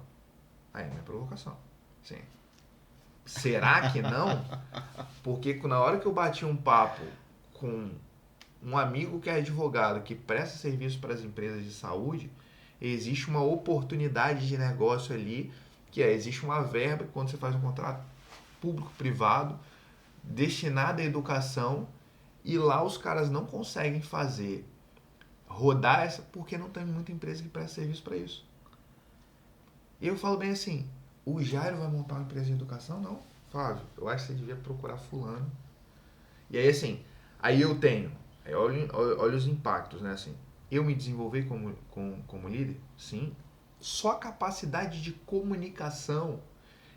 Aí é minha provocação. Sim. Será que não? Porque na hora que eu bati um papo com um amigo que é advogado, que presta serviço para as empresas de saúde, existe uma oportunidade de negócio ali, que existe uma verba quando você faz um contrato público-privado destinada à educação, e lá os caras não conseguem rodar essa, porque não tem muita empresa que presta serviço para isso. E eu falo bem assim, o Jairo vai montar uma empresa de educação? Não, Flávio, eu acho que você devia procurar fulano. E aí assim, aí eu tenho, aí olha os impactos, né? Assim, eu me desenvolver como líder? Sim. Só a capacidade de comunicação,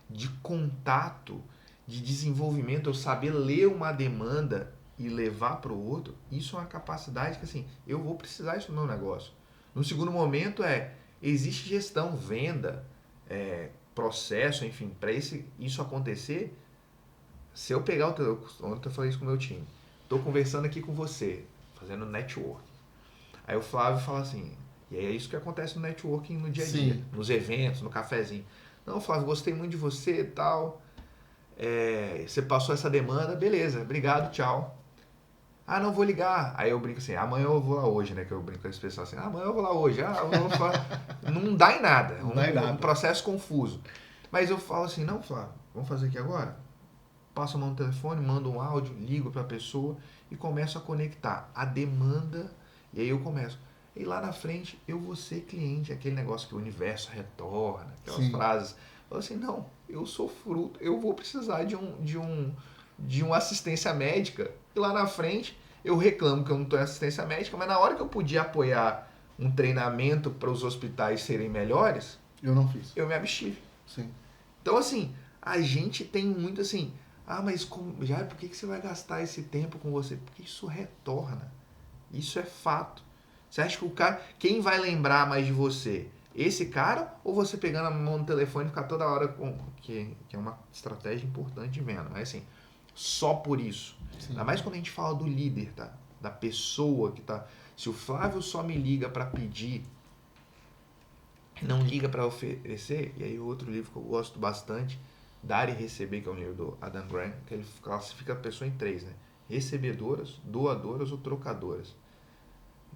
de contato, de desenvolvimento, eu saber ler uma demanda e levar para o outro, isso é uma capacidade que assim, eu vou precisar isso no meu negócio. No segundo momento existe gestão, venda, processo, enfim, para isso acontecer, se eu pegar ontem eu falei isso com o meu time, estou conversando aqui com você, fazendo network. Aí o Flávio fala assim, e é isso que acontece no networking no dia a dia, Sim. nos eventos, no cafezinho. Não, Flávio, gostei muito de você e tal, você passou essa demanda, beleza, obrigado, tchau. Ah, não vou ligar. Aí eu brinco assim, amanhã eu vou lá hoje, né? Que eu brinco com esse pessoal assim, amanhã eu vou lá hoje. Eu vou não dá em nada. Não dá em nada. Um processo confuso. Mas eu falo assim, não, Flávio, vamos fazer aqui agora? Passo a mão no telefone, mando um áudio, ligo para a pessoa e começo a conectar a demanda. E aí eu começo. E lá na frente eu vou ser cliente, aquele negócio que o universo retorna, aquelas frases. Eu falo assim, não, eu sou fruto, eu vou precisar de uma assistência médica. E lá na frente eu reclamo que eu não estou em assistência médica, mas na hora que eu podia apoiar um treinamento para os hospitais serem melhores, eu não fiz. Eu me abstive. Sim. Então, assim, a gente tem muito assim, mas já por que você vai gastar esse tempo com você? Porque isso retorna. Isso é fato. Você acha que o cara, quem vai lembrar mais de você? Esse cara ou você pegando a mão no telefone e ficar toda hora que é uma estratégia importante de venda, mas assim, só por isso. Sim. Ainda mais quando a gente fala do líder, tá? Da pessoa que tá. Se o Flávio só me liga para pedir, não liga para oferecer, e aí outro livro que eu gosto bastante, Dar e Receber, que é um livro do Adam Grant, que ele classifica a pessoa em 3, né? Recebedoras, doadoras ou trocadoras.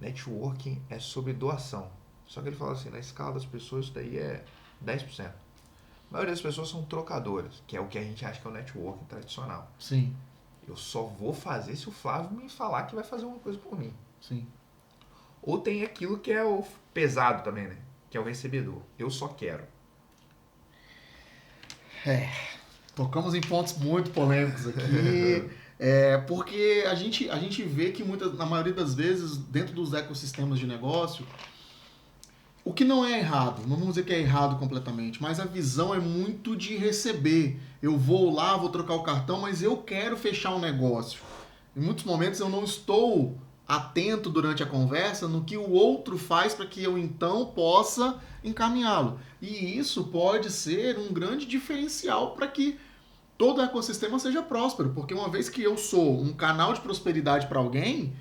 Networking é sobre doação. Só que ele fala assim, na escala das pessoas isso daí é 10%. A maioria das pessoas são trocadoras, que é o que a gente acha que é o networking tradicional. Sim. Eu só vou fazer se o Flávio me falar que vai fazer uma coisa por mim. Sim. Ou tem aquilo que é o pesado também, né? Que é o recebedor. Eu só quero. Tocamos em pontos muito polêmicos aqui. Porque a gente vê que na maioria das vezes, dentro dos ecossistemas de negócio, o que não é errado, não vamos dizer que é errado completamente, mas a visão é muito de receber. Eu vou lá, vou trocar o cartão, mas eu quero fechar um negócio. Em muitos momentos eu não estou atento durante a conversa no que o outro faz para que eu então possa encaminhá-lo. E isso pode ser um grande diferencial para que todo o ecossistema seja próspero, porque uma vez que eu sou um canal de prosperidade para alguém,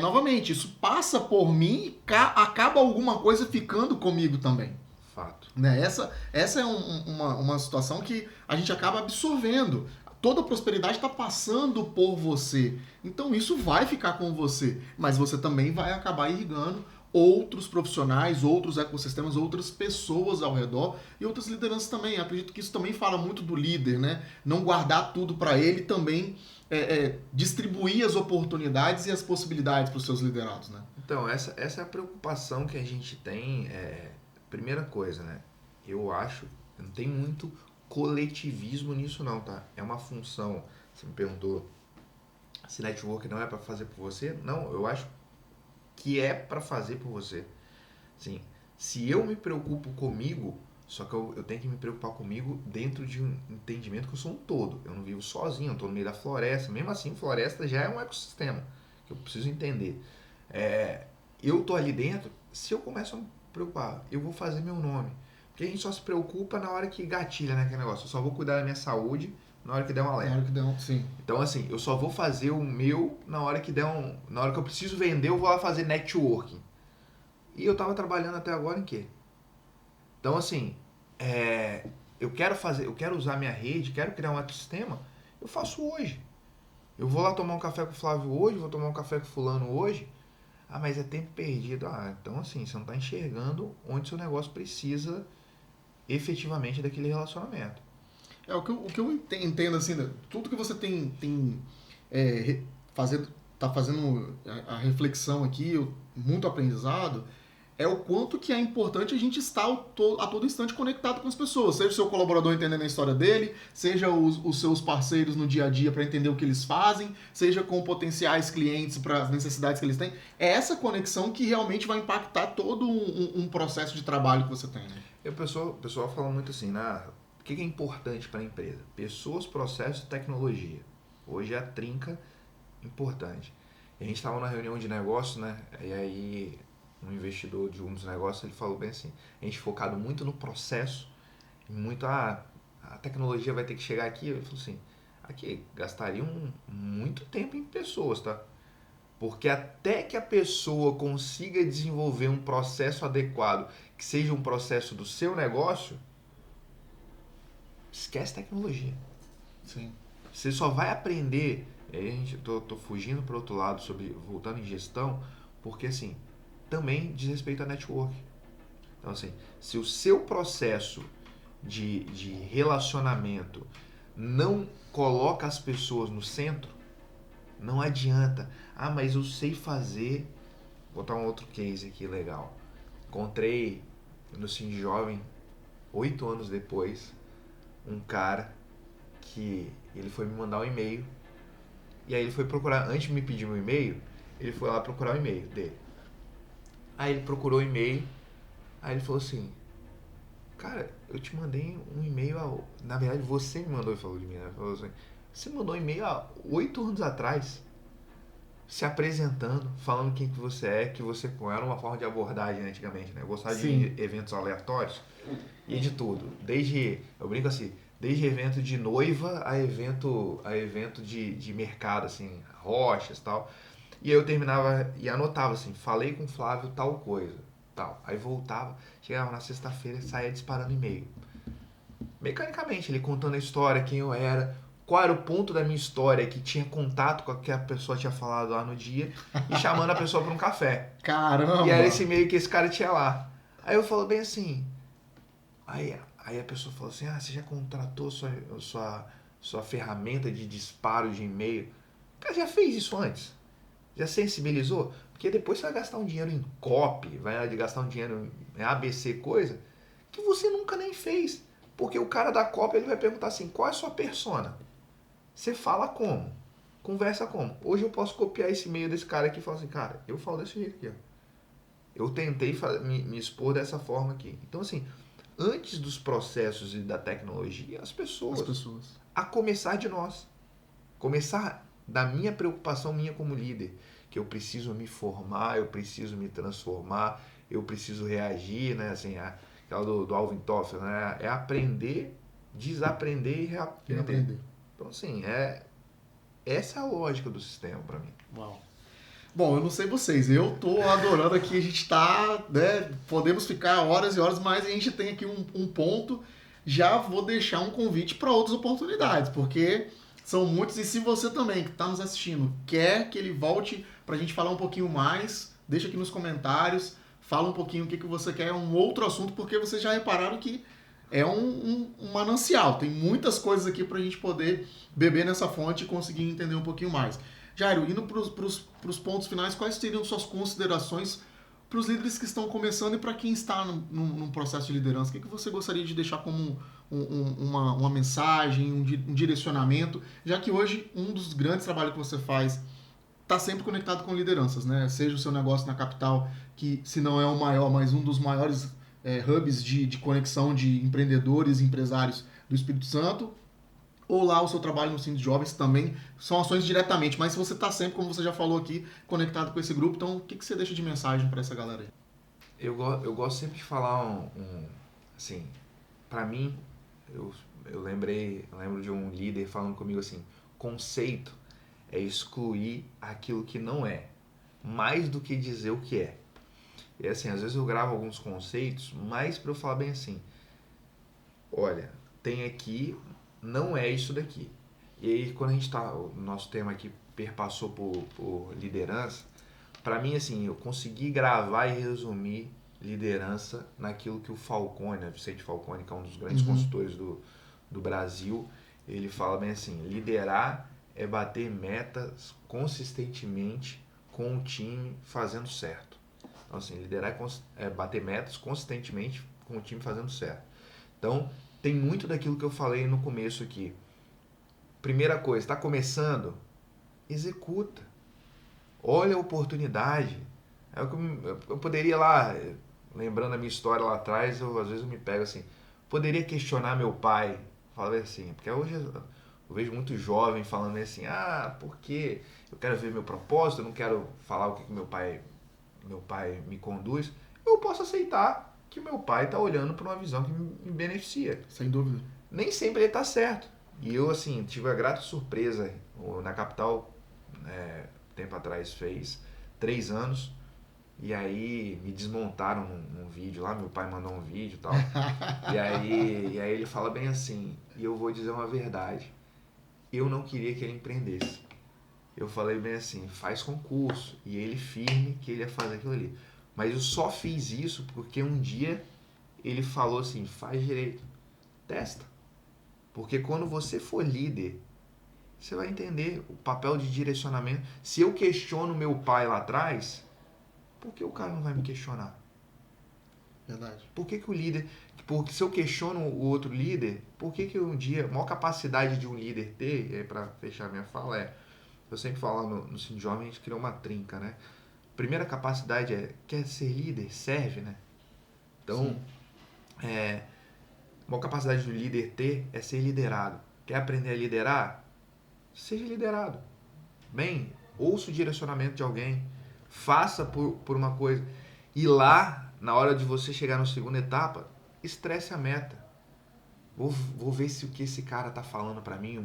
novamente, isso passa por mim e acaba alguma coisa ficando comigo também. Fato. Né? Essa é uma situação que a gente acaba absorvendo. Toda a prosperidade está passando por você. Então isso vai ficar com você, mas você também vai acabar irrigando outros profissionais, outros ecossistemas, outras pessoas ao redor e outras lideranças também. Eu acredito que isso também fala muito do líder, né? Não guardar tudo para ele, também distribuir as oportunidades e as possibilidades para os seus liderados, né? Então, essa é a preocupação que a gente tem. Primeira coisa, né? Eu acho que não tem muito coletivismo nisso não, tá? É uma função. Você me perguntou se network não é para fazer por você. Não, eu acho que é para fazer por você. Assim, se eu me preocupo comigo, só que eu tenho que me preocupar comigo dentro de um entendimento que eu sou um todo. Eu não vivo sozinho, eu estou no meio da floresta. Mesmo assim, floresta já é um ecossistema que eu preciso entender. Eu tô ali dentro, se eu começo a me preocupar, eu vou fazer meu nome. Porque a gente só se preocupa na hora que gatilha, né, aquele negócio. Eu só vou cuidar da minha saúde na hora que der um alerta. Na hora que der sim. Então, assim, eu só vou fazer o meu na hora que der na hora que eu preciso vender, eu vou lá fazer networking. E eu tava trabalhando até agora em quê? Então, assim, eu quero usar minha rede, quero criar um ecossistema, eu faço hoje. Eu vou lá tomar um café com o Flávio hoje, vou tomar um café com o fulano hoje. Ah, mas é tempo perdido. Então assim, você não está enxergando onde seu negócio precisa efetivamente daquele relacionamento. O que eu entendo, assim, tudo que você tá fazendo a reflexão aqui, muito aprendizado, é o quanto que é importante a gente estar a todo instante conectado com as pessoas. Seja o seu colaborador entendendo a história dele, seja os seus parceiros no dia a dia para entender o que eles fazem, seja com potenciais clientes para as necessidades que eles têm. É essa conexão que realmente vai impactar todo um processo de trabalho que você tem. Né? E o pessoal fala muito assim, o que é importante para a empresa? Pessoas, processos e tecnologia. Hoje é a trinca importante. E a gente estava numa reunião de negócio, né? E aí um investidor de um dos negócios, ele falou bem assim, a gente focado muito no processo, muito, a tecnologia vai ter que chegar aqui, ele falou assim, aqui gastaria muito tempo em pessoas, tá? Porque até que a pessoa consiga desenvolver um processo adequado, que seja um processo do seu negócio, esquece tecnologia. Sim. Você só vai aprender, tô fugindo para o outro lado, voltando em gestão, porque assim, também diz respeito a network. Então, assim, se o seu processo de relacionamento não coloca as pessoas no centro, não adianta. Mas eu sei fazer. Vou botar um outro case aqui legal. Encontrei no Cine Jovem, 8 anos depois, um cara que ele foi me mandar um e-mail. E aí ele foi procurar, antes de me pedir meu e-mail, ele foi lá procurar o e-mail dele. Aí ele procurou o e-mail, aí ele falou assim, cara, eu te mandei um e-mail, na verdade você me mandou, ele falou de mim, né? Falou assim, você me mandou um e-mail há 8 anos atrás, se apresentando, falando quem que você é, que você era uma forma de abordagem antigamente, né? Eu gostava de eventos aleatórios e de tudo, eu brinco assim, desde evento de noiva a evento de mercado, assim, rochas e tal. E aí eu terminava e anotava assim, falei com o Flávio tal coisa, tal. Aí voltava, chegava na sexta-feira e saía disparando e-mail. Mecanicamente, ele contando a história, quem eu era, qual era o ponto da minha história que tinha contato com o que a pessoa tinha falado lá no dia e chamando a pessoa para um café. Caramba! E era esse e-mail que esse cara tinha lá. Aí eu falo bem assim, aí a pessoa falou assim, você já contratou sua ferramenta de disparo de e-mail? O cara já fez isso antes? Já sensibilizou? Porque depois você vai gastar um dinheiro em copy, vai gastar um dinheiro em ABC coisa, que você nunca nem fez. Porque o cara da copy ele vai perguntar assim, qual é a sua persona? Você fala como? Conversa como? Hoje eu posso copiar esse e-mail desse cara aqui e falar assim, cara, eu falo desse jeito aqui, ó. Eu tentei me expor dessa forma aqui. Então assim, antes dos processos e da tecnologia, as pessoas. A começar de nós. Começar da minha preocupação minha como líder, que eu preciso me formar, eu preciso me transformar, eu preciso reagir, né? Assim, aquela do Alvin Toffler, né? É aprender, desaprender e reaprender. Então, assim, essa é a lógica do sistema para mim. Uau. Bom, eu não sei vocês, eu tô adorando aqui, a gente tá, né, podemos ficar horas e horas, mas a gente tem aqui um ponto, já vou deixar um convite para outras oportunidades, porque são muitos, e se você também, que está nos assistindo, quer que ele volte para a gente falar um pouquinho mais, deixa aqui nos comentários, fala um pouquinho o que você quer, um outro assunto, porque vocês já repararam que é um manancial, tem muitas coisas aqui para a gente poder beber nessa fonte e conseguir entender um pouquinho mais. Jairo, indo para os pontos finais, quais seriam suas considerações para os líderes que estão começando e para quem está num processo de liderança? O que você gostaria de deixar como uma mensagem, um direcionamento, já que hoje um dos grandes trabalhos que você faz tá sempre conectado com lideranças, né? Seja o seu negócio na capital, que se não é o maior, mas um dos maiores hubs de conexão de empreendedores e empresários do Espírito Santo, ou lá o seu trabalho no Cine de Jovens também são ações diretamente, mas se você está sempre, como você já falou aqui, conectado com esse grupo, então o que você deixa de mensagem para essa galera aí? Eu gosto sempre de falar assim, para mim, eu lembro de um líder falando comigo assim, conceito é excluir aquilo que não é, mais do que dizer o que é. E assim, às vezes eu gravo alguns conceitos, mais para eu falar bem assim, olha, tem aqui, não é isso daqui. E aí quando a gente tá, o nosso tema aqui perpassou por liderança, para mim assim, eu consegui gravar e resumir liderança naquilo que o Falcone, né, Vicente Falcone, que é um dos grandes consultores do Brasil, ele fala bem assim, liderar é bater metas consistentemente com o time fazendo certo. Então assim, liderar é bater metas consistentemente com o time fazendo certo. Então, tem muito daquilo que eu falei no começo aqui. Primeira coisa, está começando? Executa. Olha a oportunidade. Eu poderia lá, lembrando a minha história lá atrás, às vezes eu me pego assim, poderia questionar meu pai, falei assim, porque hoje eu vejo muito jovem falando assim, porque eu quero ver meu propósito, eu não quero falar o que meu pai me conduz, eu posso aceitar que meu pai está olhando para uma visão que me beneficia. Sem dúvida. Nem sempre ele está certo. E eu, assim, tive a grata surpresa na capital, tempo atrás fez 3 anos, e aí me desmontaram num vídeo lá, meu pai mandou um vídeo e tal. e aí ele fala bem assim, e eu vou dizer uma verdade, eu não queria que ele empreendesse. Eu falei bem assim, faz concurso, e ele firme que ele ia fazer aquilo ali. Mas eu só fiz isso porque um dia ele falou assim, faz direito, testa. Porque quando você for líder, você vai entender o papel de direcionamento. Se eu questiono meu pai lá atrás, por que o cara não vai me questionar? Verdade. Por que o líder... Porque se eu questiono o outro líder, por que um dia... A maior capacidade de um líder ter, e aí para fechar minha fala, eu sempre falo no Cine Jovem, a gente criou uma trinca, né? Primeira capacidade quer ser líder? Serve, né? Então, a maior capacidade do líder ter é ser liderado. Quer aprender a liderar? Seja liderado. Bem, ouça o direcionamento de alguém, faça por uma coisa. E lá, na hora de você chegar na segunda etapa, estresse a meta. Vou ver se o que esse cara tá falando para mim, o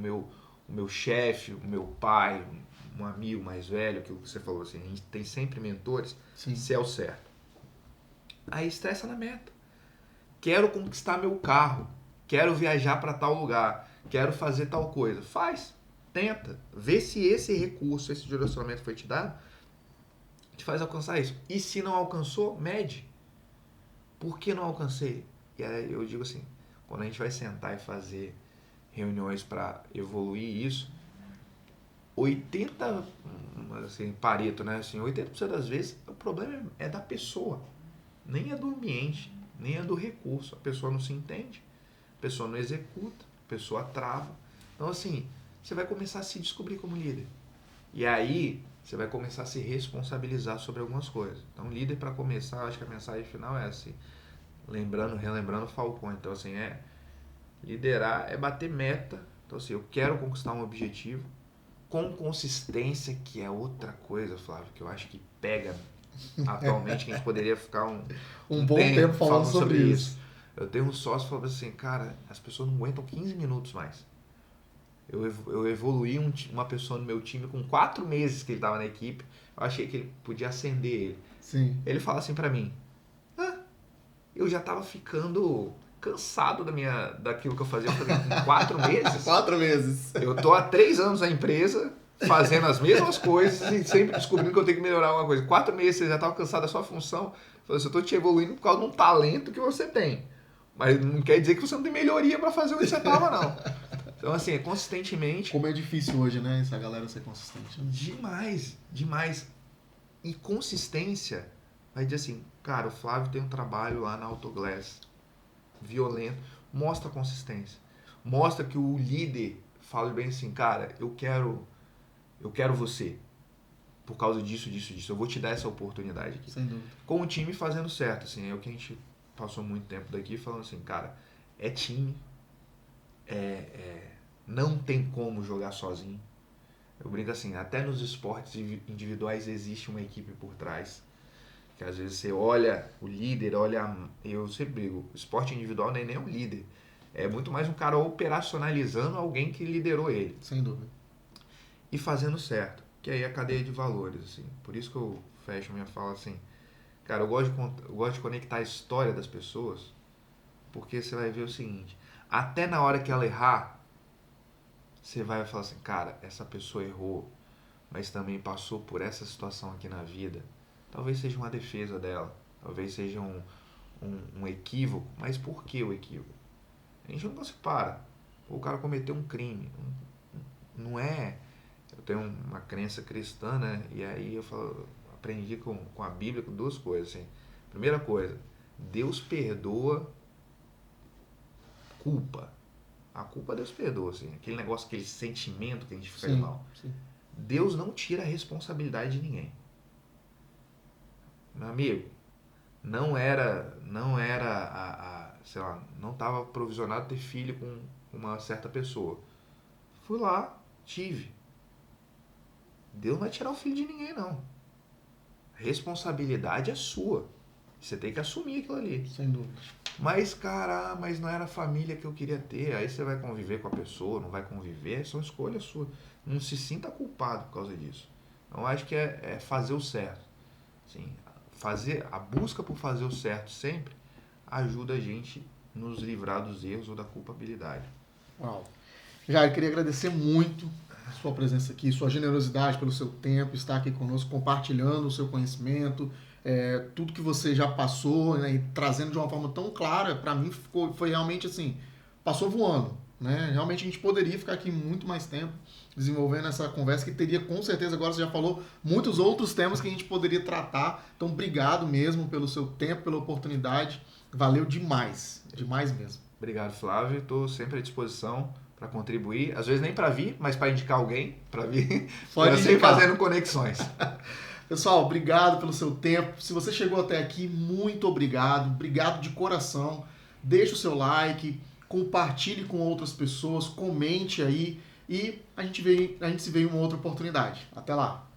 meu chefe, o meu pai, um amigo mais velho, que você falou assim, a gente tem sempre mentores, se é o certo. Aí estressa na meta. Quero conquistar meu carro, quero viajar para tal lugar, quero fazer tal coisa. Faz, tenta, vê se esse recurso, esse direcionamento foi te dado, te faz alcançar isso. E se não alcançou, mede. Por que não alcancei? E aí eu digo assim, quando a gente vai sentar e fazer reuniões para evoluir isso, 80, assim, Pareto, né? Assim, 80% das vezes o problema é da pessoa, nem é do ambiente, nem é do recurso. A pessoa não se entende, a pessoa não executa, a pessoa trava. Então, assim, você vai começar a se descobrir como líder. E aí, você vai começar a se responsabilizar sobre algumas coisas. Então, líder, para começar, acho que a mensagem final é assim, relembrando o Falcone. Então, assim, liderar é bater meta. Então, assim, eu quero conquistar um objetivo com consistência, que é outra coisa, Flávio, que eu acho que pega atualmente, que a gente poderia ficar um bom tempo falando sobre isso. Eu tenho um sócio falando assim, cara, as pessoas não aguentam 15 minutos mais. Eu evoluí uma pessoa no meu time com 4 meses que ele estava na equipe, eu achei que ele podia acender ele. Sim. Ele fala assim pra mim, eu já tava ficando cansado daquilo que eu fazia. Eu falei, em 4 meses? 4 meses. Eu tô há 3 anos na empresa, fazendo as mesmas coisas e sempre descobrindo que eu tenho que melhorar alguma coisa. 4 meses você já tava cansado da sua função. Eu falei assim, eu tô te evoluindo por causa de um talento que você tem. Mas não quer dizer que você não tem melhoria pra fazer onde você tava, não. Então, assim, consistentemente... Como é difícil hoje, né, essa galera ser consistente. Demais, demais. E consistência, vai dizer assim, cara, o Flávio tem um trabalho lá na Autoglass, violento, mostra a consistência. Mostra que o líder fala bem assim, cara, eu quero você. por causa disso, eu vou te dar essa oportunidade aqui. Sem dúvida. Com o time fazendo certo, assim, é o que a gente passou muito tempo daqui falando assim, cara, é time, não tem como jogar sozinho. Eu brinco assim, até nos esportes individuais existe uma equipe por trás. Que às vezes você olha o líder, eu sempre brigo, o esporte individual não é nem um líder. É muito mais um cara operacionalizando alguém que liderou ele. Sem dúvida. E fazendo certo. Que aí é a cadeia de valores, assim. Por isso que eu fecho minha fala assim. Cara, eu gosto de conectar a história das pessoas, porque você vai ver o seguinte, até na hora que ela errar, você vai falar assim, cara, essa pessoa errou, mas também passou por essa situação aqui na vida. Talvez seja uma defesa dela, talvez seja um equívoco, mas por que o equívoco? A gente não se para. O cara cometeu um crime. Não é... Eu tenho uma crença cristã, né? E aí eu aprendi com a Bíblia com duas coisas, assim. Primeira coisa, Deus perdoa culpa. A culpa Deus perdoa, assim. Aquele negócio, aquele sentimento que a gente fica mal. Sim. Deus não tira a responsabilidade de ninguém. Meu amigo, não era sei lá, não estava provisionado ter filho com uma certa pessoa. Fui lá, tive. Deus não vai tirar o filho de ninguém, não. A responsabilidade é sua. Você tem que assumir aquilo ali. Sem dúvida. Mas, cara, mas não era a família que eu queria ter. Aí você vai conviver com a pessoa, não vai conviver, são escolhas suas. Não se sinta culpado por causa disso. Então, eu acho que é fazer o certo. Assim, a busca por fazer o certo sempre ajuda a gente nos livrar dos erros ou da culpabilidade. Uau. Jair, queria agradecer muito a sua presença aqui, sua generosidade pelo seu tempo, estar aqui conosco, compartilhando o seu conhecimento, tudo que você já passou, né, e trazendo de uma forma tão clara, para mim foi realmente assim, passou voando. Né? Realmente a gente poderia ficar aqui muito mais tempo desenvolvendo essa conversa, que teria com certeza, agora você já falou, muitos outros temas que a gente poderia tratar. Então, obrigado mesmo pelo seu tempo, pela oportunidade. Valeu demais, demais mesmo. Obrigado, Flávio. Estou sempre à disposição para contribuir. Às vezes nem para vir, mas para indicar alguém para vir. Pode sempre indicar. Fazendo conexões. Pessoal, obrigado pelo seu tempo. Se você chegou até aqui, muito obrigado. Obrigado de coração. Deixe o seu like, compartilhe com outras pessoas, comente aí e a gente se vê em uma outra oportunidade. Até lá!